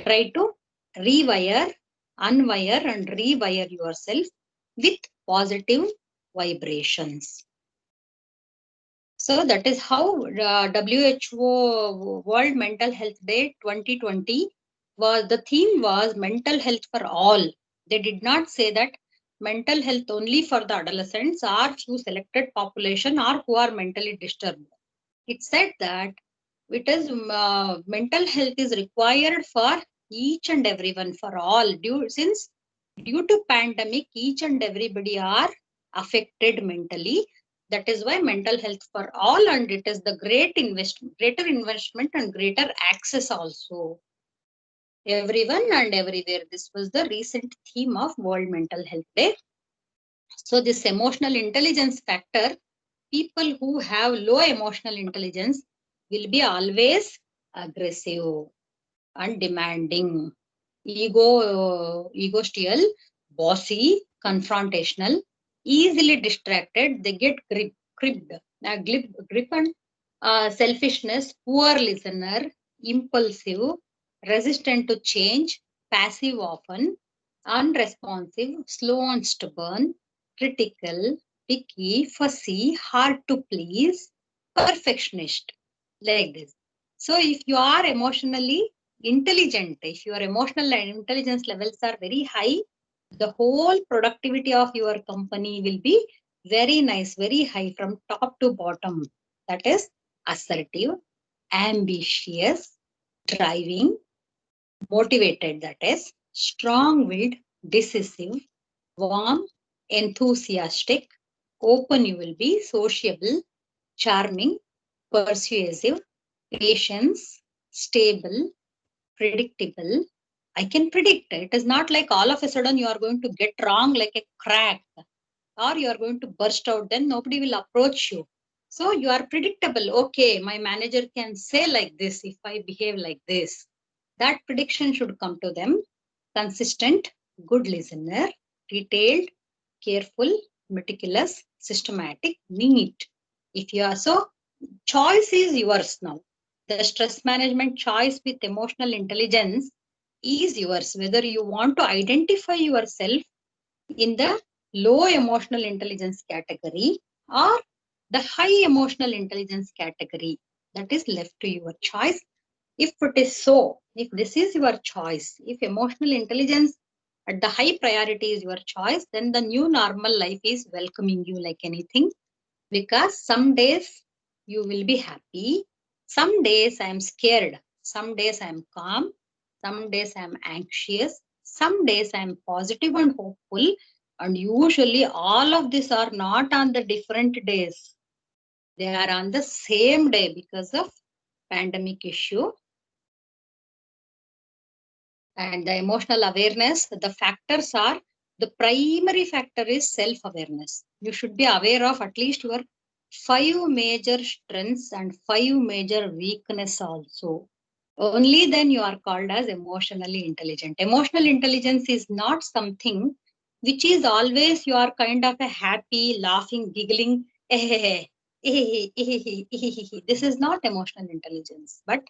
Try to rewire, unwire and rewire yourself with positive vibrations. So that is how WHO World Mental Health Day 2020 was, the theme was mental health for all. They did not say that mental health only for the adolescents or few selected population or who are mentally disturbed. It said that it is mental health is required for each and everyone, for all, since due to pandemic each and everybody are affected mentally. That is why mental health for all, and it is the greater investment and greater access also. Everyone and everywhere. This was the recent theme of World Mental Health Day. So this emotional intelligence factor, people who have low emotional intelligence will be always aggressive and demanding, egotistical, bossy, confrontational, easily distracted. They get gripped, grip and selfishness, poor listener, impulsive, resistant to change, passive often, unresponsive, slow and stubborn, critical, picky, fussy, hard to please, perfectionist, like this. So if you are emotionally intelligent, if your emotional and intelligence levels are very high, the whole productivity of your company will be very nice, very high from top to bottom. That is assertive, ambitious, driving, motivated, that is strong-willed, decisive, warm, enthusiastic, open you will be, sociable, charming, persuasive, patience, stable, predictable. I can predict. It is not like all of a sudden you are going to get wrong like a crack, or you are going to burst out, then nobody will approach you. So you are predictable. Okay, my manager can say like this if I behave like this. That prediction should come to them. Consistent, good listener, detailed, careful, meticulous, systematic, neat. If you are so, choice is yours now. The stress management choice with emotional intelligence is yours, whether you want to identify yourself in the low emotional intelligence category or the high emotional intelligence category. That is left to your choice. If it is so, if this is your choice, if emotional intelligence at the high priority is your choice, then the new normal life is welcoming you like anything, because some days you will be happy, some days I am scared, some days I am calm, some days I am anxious, some days I am positive and hopeful, and usually all of these are not on the different days. They are on the same day because of pandemic issue. And the emotional awareness, the factors are, the primary factor is self-awareness. You should be aware of at least your 5 major strengths and 5 major weaknesses also. Only then you are called as emotionally intelligent. Emotional intelligence is not something which is always you are kind of a happy, laughing, giggling. This is not emotional intelligence, but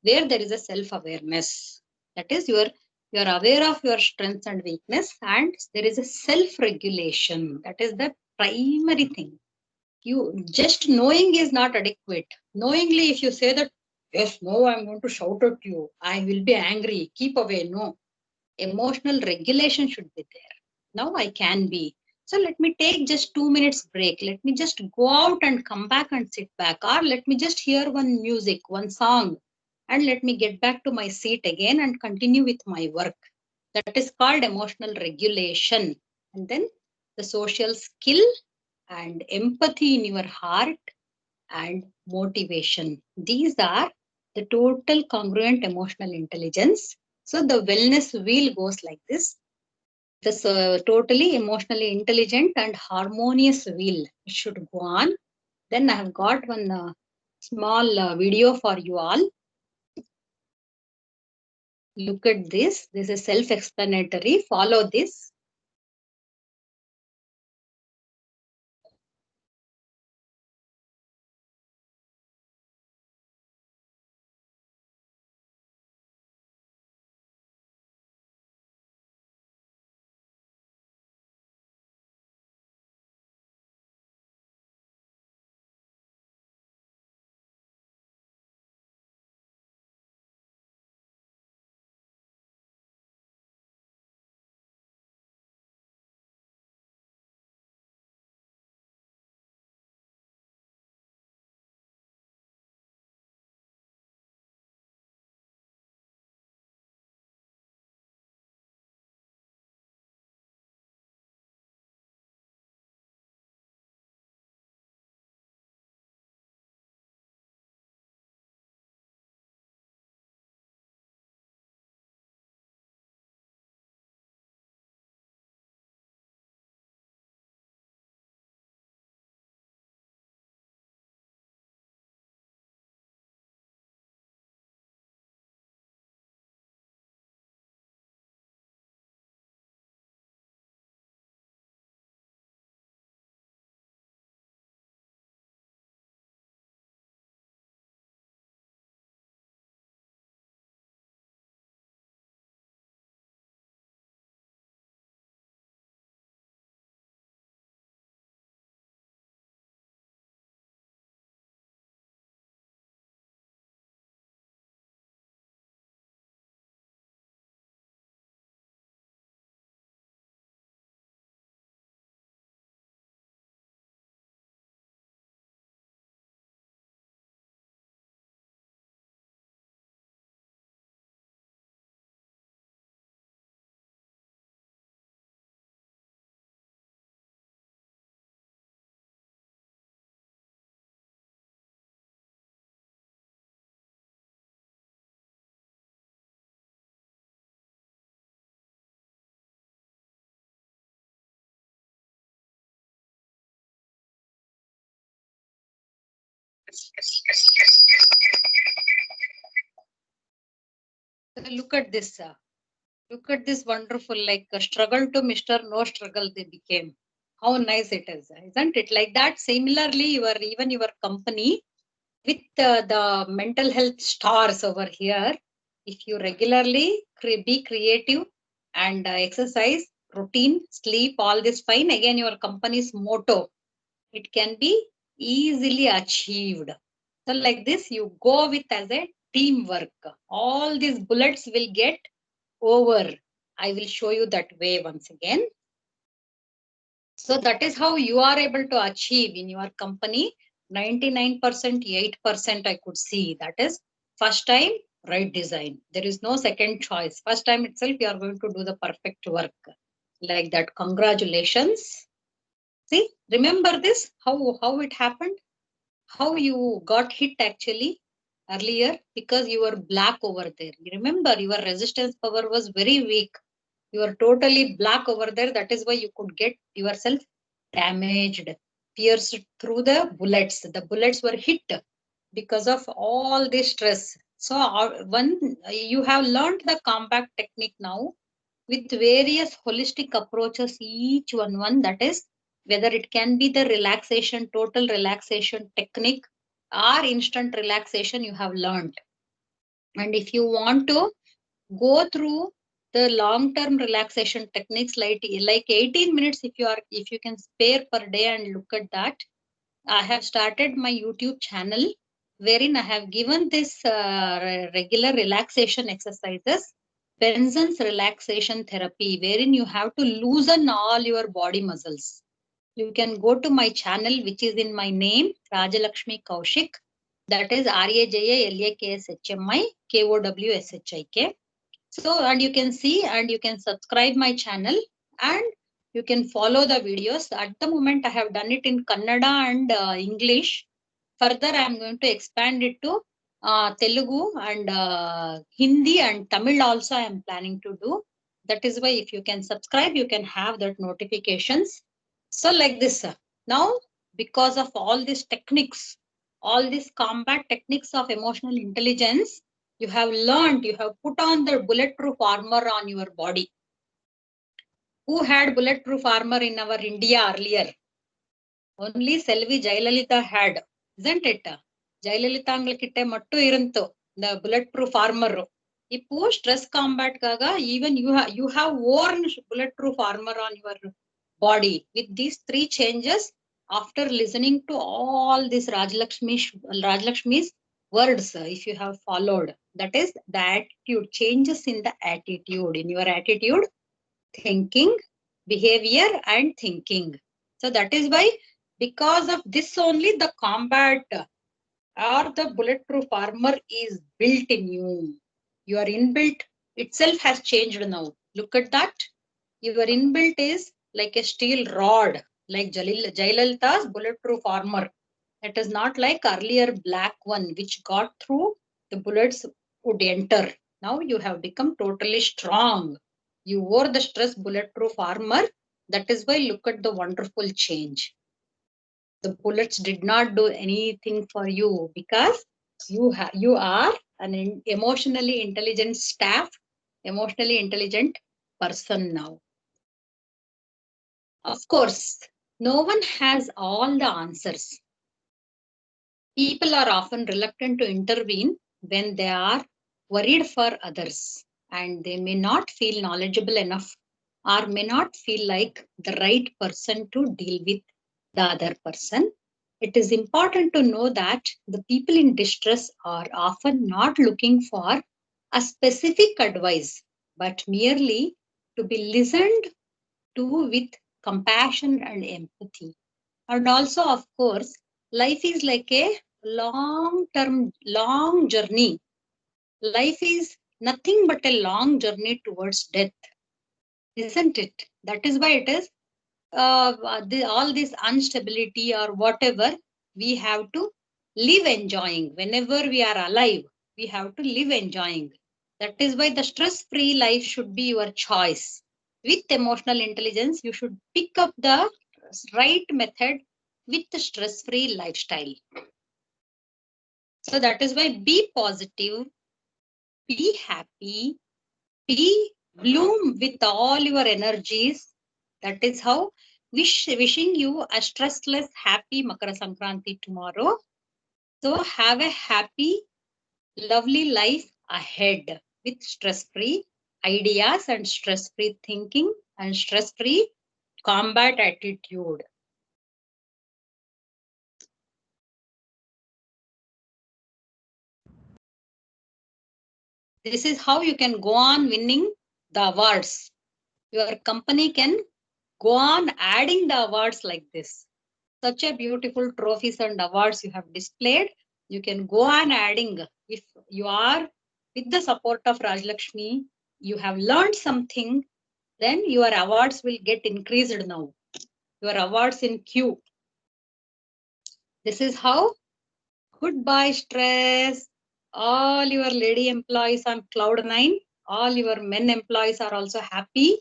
where there is a self-awareness. That is, you are aware of your strengths and weakness, and there is a self-regulation. That is the primary thing. You just knowing is not adequate. Knowingly, if you say that, yes, no, I'm going to shout at you, I will be angry, keep away. No, emotional regulation should be there. Now I can be. So let me take just 2 minutes break. Let me just go out and come back and sit back. Or let me just hear one music, one song, and let me get back to my seat again and continue with my work. That is called emotional regulation. and then the social skill and empathy in your heart and motivation. These are the total congruent emotional intelligence. So the wellness wheel goes like this. This totally emotionally intelligent and harmonious wheel should go on. Then I have got one small video for you all. Look at this. This is self-explanatory. Follow this. Look at this. Look at this wonderful, like struggle to Mr. No struggle they became. How nice it is, isn't it? Like that. Similarly, even your company with the mental health stars over here. If you regularly be creative and exercise, routine, sleep, all this fine. Again, your company's motto, it can be easily achieved. So like this, you go with as a teamwork. All these bullets will get over. I will show you that way once again. So that is how you are able to achieve in your company 99%, 8% I could see. That is first time, right design. There is no second choice. First time itself, you are going to do the perfect work. Like that, congratulations. See, remember this, how it happened? How you got hit actually earlier because you were black over there. You remember your resistance power was very weak. You are totally black over there. That is why you could get yourself damaged, pierced through the bullets. The bullets were hit because of all this stress. So you have learned the combat technique now with various holistic approaches, each one that is whether it can be the relaxation, total relaxation technique or instant relaxation you have learned. And if you want to go through the long-term relaxation techniques like 18 minutes, if you can spare per day and look at that, I have started my YouTube channel wherein I have given this regular relaxation exercises, Benson's relaxation therapy, wherein you have to loosen all your body muscles. You can go to my channel, which is in my name, Rajalakshmi Kaushik. That is RAJALAKSHMI KOWSHIK. So, and you can see and you can subscribe my channel and You can follow the videos. At the moment, I have done it in Kannada and English. Further, I am going to expand it to Telugu and Hindi and Tamil also I am planning to do. That is why if you can subscribe, you can have that notifications. So like this. Now, because of all these techniques, all these combat techniques of emotional intelligence, you have learned, you have put on the bulletproof armor on your body. Who had bulletproof armor in our India earlier? Only Selvi Jayalalitha had, isn't it? Jayalalitha angalkitte mattu iruntu, the bulletproof armor. Ippu stress combat kaga, even you have worn bulletproof armor on your body. With these three changes, after listening to all this Rajalakshmi's words, if you have followed, that is the attitude, changes in the attitude, in your attitude, thinking, behavior and thinking. So that is why, because of this only, the combat or the bulletproof armor is built in you. Your inbuilt itself has changed now. Look at that. Your inbuilt is like a steel rod, like Jayalalitha's bulletproof armor. It is not like earlier black one, which got through, the bullets would enter. Now you have become totally strong. You wore the stress bulletproof armor. That is why look at the wonderful change. The bullets did not do anything for you because you are an emotionally intelligent staff, emotionally intelligent person now. Of course, no one has all the answers. People are often reluctant to intervene when they are worried for others, and they may not feel knowledgeable enough or may not feel like the right person to deal with the other person. It is important to know that the people in distress are often not looking for a specific advice, but merely to be listened to with compassion and empathy. And also, of course, life is like a long journey. Life is nothing but a long journey towards death, isn't it? That is why it is all this instability or whatever, we have to live enjoying. Whenever we are alive, we have to live enjoying. That is why the stress-free life should be your choice. With emotional intelligence, you should pick up the right method with the stress-free lifestyle. So that is why be positive, be happy, be bloom with all your energies. That is how wishing you a stressless, happy Makara Sankranti tomorrow. So have a happy, lovely life ahead with stress-free ideas and stress-free thinking and stress-free combat attitude. This is how you can go on winning the awards. Your company can go on adding the awards like this. Such a beautiful trophies and awards you have displayed. You can go on adding. If you are with the support of Rajalakshmi, you have learned something, then your awards will get increased now. Your awards in queue. This is how. Goodbye stress. All your lady employees on cloud 9. All your men employees are also happy.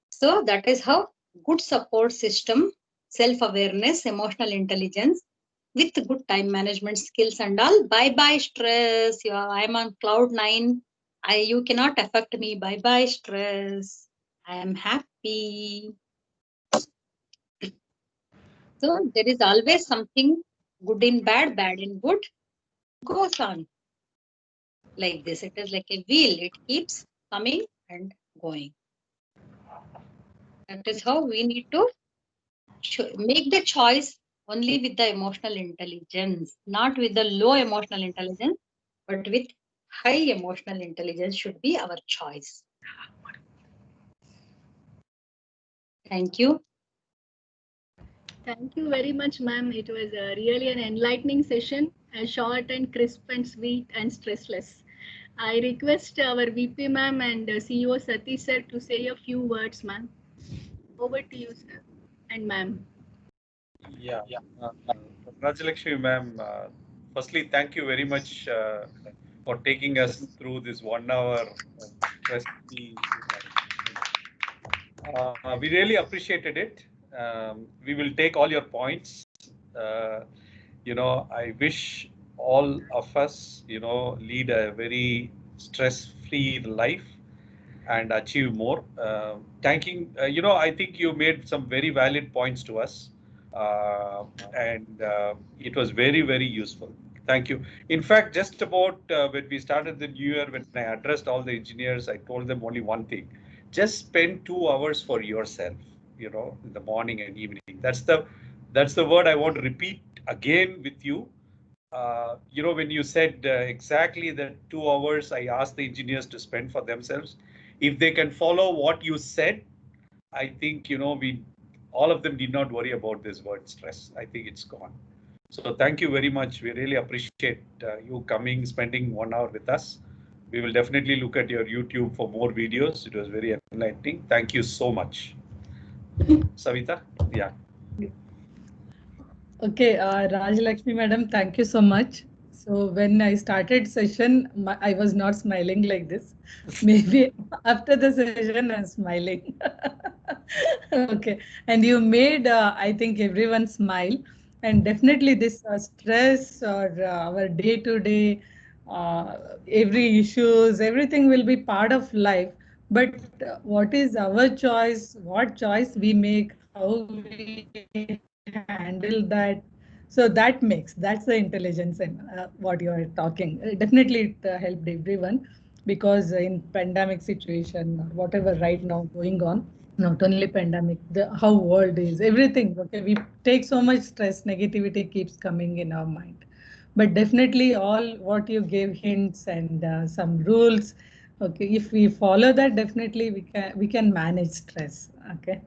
So that is how good support system, self-awareness, emotional intelligence with good time management skills and all. Bye-bye stress. I'm on cloud 9. You cannot affect me. Bye-bye stress. I am happy. So there is always something good in bad, bad in good. Goes on like this. It is like a wheel. It keeps coming and going. That is how we need to make the choice only with the emotional intelligence, not with the low emotional intelligence, but with high emotional intelligence should be our choice. Thank you. Thank you very much, ma'am. It was really an enlightening session, short and crisp and sweet and stressless. I request our VP ma'am and CEO Satish sir to say a few words, ma'am. Over to you, sir and ma'am. Yeah. Rajalakshmi ma'am, firstly, thank you very much for taking us through this 1 hour stress-free. We really appreciated it. We will take all your points. I wish all of us, lead a very stress-free life and achieve more. I think you made some very valid points to us, and it was very, very useful. Thank you. In fact, just about when we started the new year, when I addressed all the engineers, I told them only one thing: just spend 2 hours for yourself. In the morning and evening. That's the word I want to repeat again with you. When you said exactly that 2 hours, I asked the engineers to spend for themselves. If they can follow what you said, I think, all of them did not worry about this word stress. I think it's gone. So thank you very much. We really appreciate you coming, spending 1 hour with us. We will definitely look at your YouTube for more videos. It was very enlightening. Thank you so much. Savita? Yeah. Okay, Rajalakshmi madam, thank you so much. So when I started session, I was not smiling like this. Maybe after the session, I'm smiling. Okay, and you made, I think, everyone smile. And definitely this stress or our day-to-day, every issues, everything will be part of life. But what is our choice, what choice we make, how we handle that, so that's the intelligence and what you are talking. Definitely it helped everyone, because in pandemic situation or whatever right now going on, not only pandemic, the how world is, everything. Okay, we take so much stress, negativity keeps coming in our mind. But definitely all what you gave hints and some rules, okay, if we follow that, definitely we can manage stress. Okay.